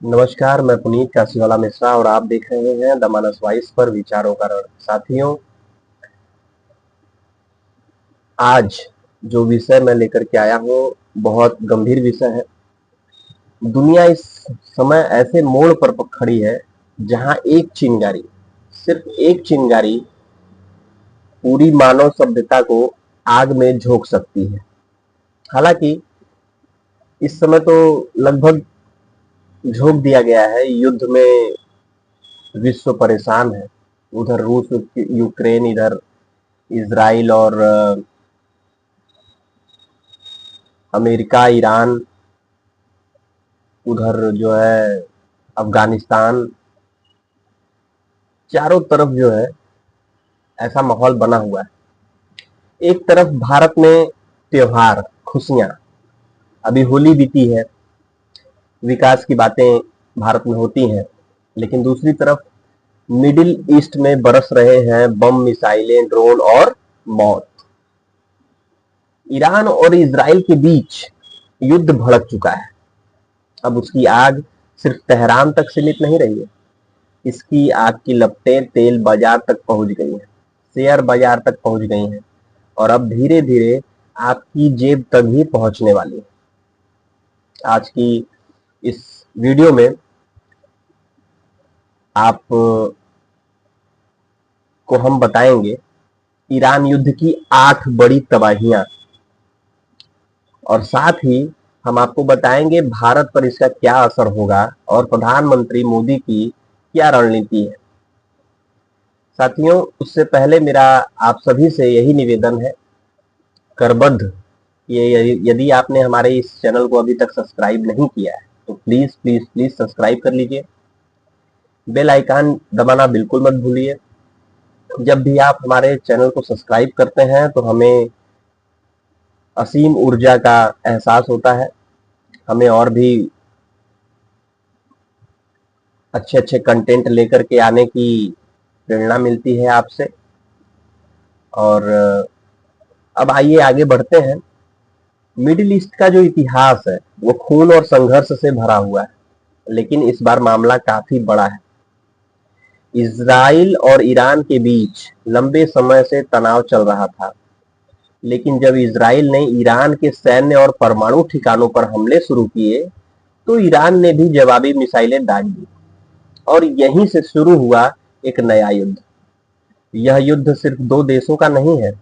नमस्कार, मैं पुनीत काशीवाला मिश्रा और आप देख रहे हैं द मानस वॉइस पर विचारों का रण। साथियों, आज जो विषय मैं लेकर के आया हूँ बहुत गंभीर विषय है। दुनिया इस समय ऐसे मोड़ पर खड़ी है जहाँ एक चिंगारी, सिर्फ एक चिंगारी पूरी मानव सभ्यता को आग में झोंक सकती है। हालांकि इस समय तो लगभग झोंक दिया गया है। युद्ध में विश्व परेशान है। उधर रूस यूक्रेन, इधर इजराइल और अमेरिका ईरान, उधर जो है अफगानिस्तान, चारों तरफ जो है ऐसा माहौल बना हुआ है। एक तरफ भारत में त्योहार, खुशियां, अभी होली बीती है, विकास की बातें भारत में होती हैं, लेकिन दूसरी तरफ मिडिल ईस्ट में बरस रहे हैं बम, मिसाइलें, ड्रोन और मौत। ईरान और इजराइल के बीच युद्ध भड़क चुका है। अब उसकी आग सिर्फ तेहरान तक सीमित नहीं रही है। इसकी आग की लपटें तेल बाजार तक पहुंच गई हैं, शेयर बाजार तक पहुंच गई हैं और अब धीरे धीरे आपकी जेब तक भी पहुंचने वाली है। आज की इस वीडियो में आप को हम बताएंगे ईरान युद्ध की 8 बड़ी तबाहियां, और साथ ही हम आपको बताएंगे भारत पर इसका क्या असर होगा और प्रधानमंत्री मोदी की क्या रणनीति है। साथियों, उससे पहले मेरा आप सभी से यही निवेदन है, करबद्ध, ये यदि आपने हमारे इस चैनल को अभी तक सब्सक्राइब नहीं किया है तो प्लीज प्लीज प्लीज सब्सक्राइब कर लीजिए। बेल आइकन दबाना बिल्कुल मत भूलिए। जब भी आप हमारे चैनल को सब्सक्राइब करते हैं तो हमें असीम ऊर्जा का एहसास होता है, हमें और भी अच्छे अच्छे कंटेंट लेकर के आने की प्रेरणा मिलती है आपसे। और अब आइए आगे बढ़ते हैं। मिडिल ईस्ट का जो इतिहास है वो खून और संघर्ष से भरा हुआ है, लेकिन इस बार मामला काफी बड़ा है। इजराइल और ईरान के बीच लंबे समय से तनाव चल रहा था, लेकिन जब इजराइल ने ईरान के सैन्य और परमाणु ठिकानों पर हमले शुरू किए तो ईरान ने भी जवाबी मिसाइलें दाग दी और यहीं से शुरू हुआ एक नया युद्ध। यह युद्ध सिर्फ दो देशों का नहीं है,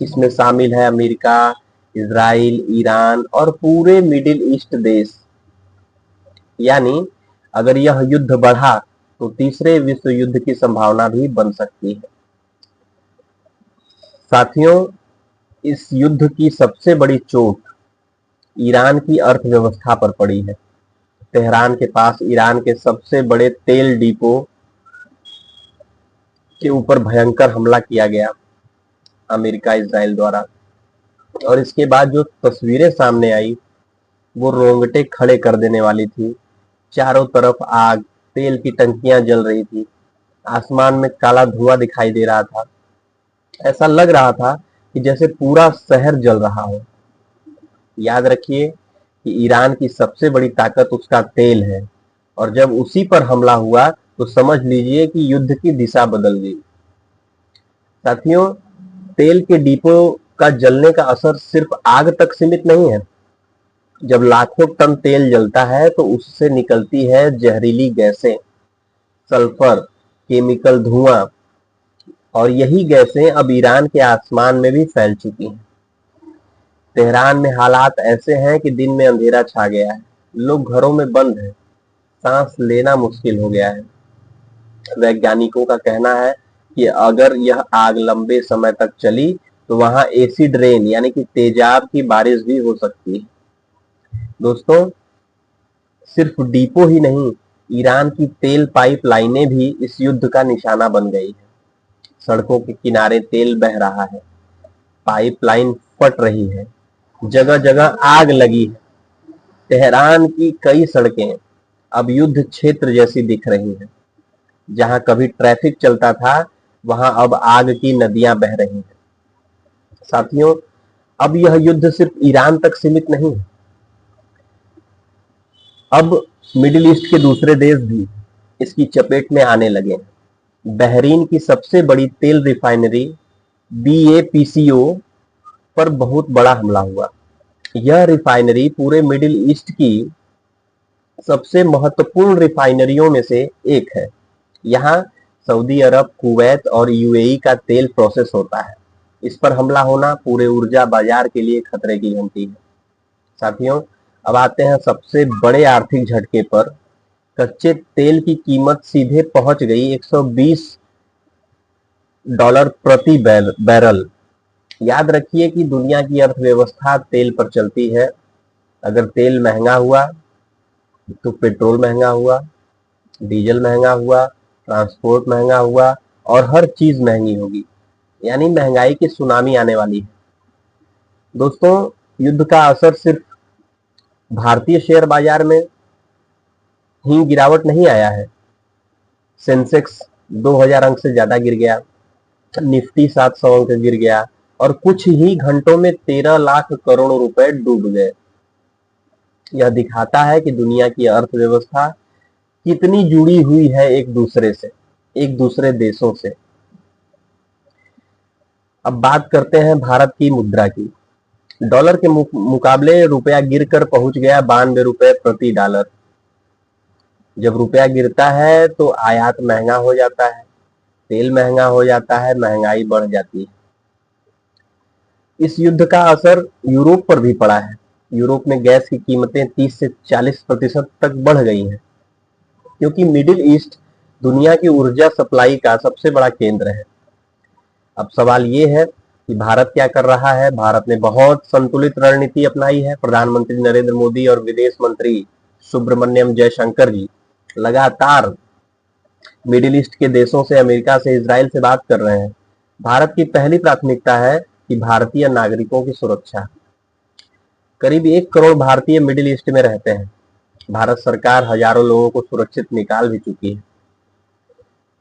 इसमें शामिल है अमेरिका, इजराइल, ईरान और पूरे मिडिल ईस्ट देश। यानी अगर यह युद्ध बढ़ा तो तीसरे विश्व युद्ध की संभावना भी बन सकती है। साथियों, इस युद्ध की सबसे बड़ी चोट ईरान की अर्थव्यवस्था पर पड़ी है। तेहरान के पास ईरान के सबसे बड़े तेल डिपो के ऊपर भयंकर हमला किया गया अमेरिका इजराइल द्वारा, और इसके बाद जो तस्वीरें सामने आई वो रोंगटे खड़े कर देने वाली थी। चारों तरफ आग, तेल की टंकियां जल रही थी, आसमान में काला धुआं दिखाई दे रहा था। ऐसा लग रहा था कि जैसे पूरा शहर जल रहा हो। याद रखिए कि ईरान की सबसे बड़ी ताकत उसका तेल है, और जब उसी पर हमला हुआ तो समझ लीजिए कि युद्ध की दिशा बदल गई। साथियों, तेल के डिपो का जलने का असर सिर्फ आग तक सीमित नहीं है। जब लाखों टन तेल जलता है तो उससे निकलती है जहरीली गैसें, सल्फर, केमिकल धुआं, और यही गैसें अब ईरान के आसमान में भी फैल चुकी हैं। तेहरान में हालात ऐसे हैं कि दिन में अंधेरा छा गया है, लोग घरों में बंद हैं, सांस लेना मुश्किल हो गया है। वैज्ञानिकों का कहना है कि अगर यह आग लंबे समय तक चली तो वहां एसिड रेन यानी कि तेजाब की बारिश भी हो सकती है। दोस्तों, सिर्फ डिपो ही नहीं, ईरान की तेल पाइपलाइनें भी इस युद्ध का निशाना बन गई है। सड़कों के किनारे तेल बह रहा है, पाइपलाइन फट रही है, जगह जगह आग लगी है। तेहरान की कई सड़कें अब युद्ध क्षेत्र जैसी दिख रही हैं। जहां कभी ट्रैफिक चलता था वहां अब आग की नदियां बह रही हैं। साथियों, अब यह युद्ध सिर्फ ईरान तक सीमित नहीं है। अब मिडिल ईस्ट के दूसरे देश भी इसकी चपेट में आने लगे। बहरीन की सबसे बड़ी तेल रिफाइनरी BAPCO पर बहुत बड़ा हमला हुआ। यह रिफाइनरी पूरे मिडिल ईस्ट की सबसे महत्वपूर्ण रिफाइनरियों में से एक है। यहाँ सऊदी अरब, कुवैत और UAE का तेल प्रोसेस होता है। इस पर हमला होना पूरे ऊर्जा बाजार के लिए खतरे की घंटी है। साथियों, अब आते हैं सबसे बड़े आर्थिक झटके पर। कच्चे तेल की कीमत सीधे पहुंच गई $120 प्रति बैरल। याद रखिए कि दुनिया की अर्थव्यवस्था तेल पर चलती है। अगर तेल महंगा हुआ तो पेट्रोल महंगा हुआ, डीजल महंगा हुआ, ट्रांसपोर्ट महंगा हुआ और हर चीज महंगी होगी। यानी महंगाई की सुनामी आने वाली है। दोस्तों, युद्ध का असर सिर्फ भारतीय शेयर बाजार में ही गिरावट नहीं आया है। सेंसेक्स 2000 अंक से ज्यादा गिर गया, निफ्टी 700 अंक गिर गया और कुछ ही घंटों में 13 लाख करोड़ रुपए डूब गए। यह दिखाता है कि दुनिया की अर्थव्यवस्था कितनी जुड़ी हुई है एक दूसरे से, एक दूसरे देशों से। अब बात करते हैं भारत की मुद्रा की। डॉलर के मुकाबले रुपया गिरकर पहुंच गया 92 रुपए प्रति डॉलर। जब रुपया गिरता है तो आयात महंगा हो जाता है, तेल महंगा हो जाता है, महंगाई बढ़ जाती है। इस युद्ध का असर यूरोप पर भी पड़ा है। यूरोप में गैस की कीमतें 30 से 40% तक बढ़ गई हैं, क्योंकि मिडिल ईस्ट दुनिया की ऊर्जा सप्लाई का सबसे बड़ा केंद्र है। अब सवाल ये है कि भारत क्या कर रहा है। भारत ने बहुत संतुलित रणनीति अपनाई है। प्रधानमंत्री नरेंद्र मोदी और विदेश मंत्री सुब्रमण्यम जयशंकर जी लगातार मिडिल ईस्ट के देशों से, अमेरिका से, इजराइल से बात कर रहे हैं। भारत की पहली प्राथमिकता है कि भारतीय नागरिकों की सुरक्षा। करीब 1 करोड़ भारतीय मिडिल ईस्ट में रहते हैं। भारत सरकार हजारों लोगों को सुरक्षित निकाल भी चुकी है।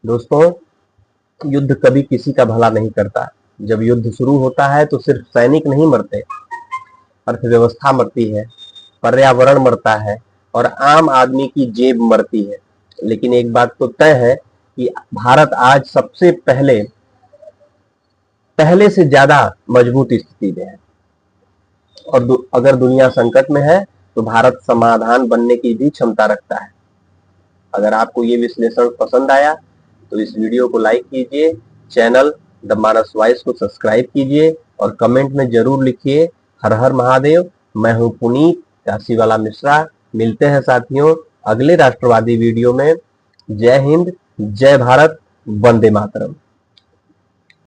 दोस्तों, युद्ध कभी किसी का भला नहीं करता। जब युद्ध शुरू होता है तो सिर्फ सैनिक नहीं मरते, अर्थव्यवस्था मरती है, पर्यावरण मरता है और आम आदमी की जेब मरती है। लेकिन एक बात तो तय है कि भारत आज सबसे पहले से ज्यादा मजबूत स्थिति में है। और अगर दुनिया संकट में है तो भारत समाधान बनने की भी क्षमता रखता है। अगर आपको ये विश्लेषण पसंद आया तो इस वीडियो को लाइक कीजिए, चैनल द मानस वॉइस को सब्सक्राइब कीजिए और कमेंट में जरूर लिखिए हर हर महादेव। मैं हूं पुनीत काशीवाला मिश्रा। मिलते हैं साथियों अगले राष्ट्रवादी वीडियो में। जय हिंद, जय भारत, वंदे मातरम।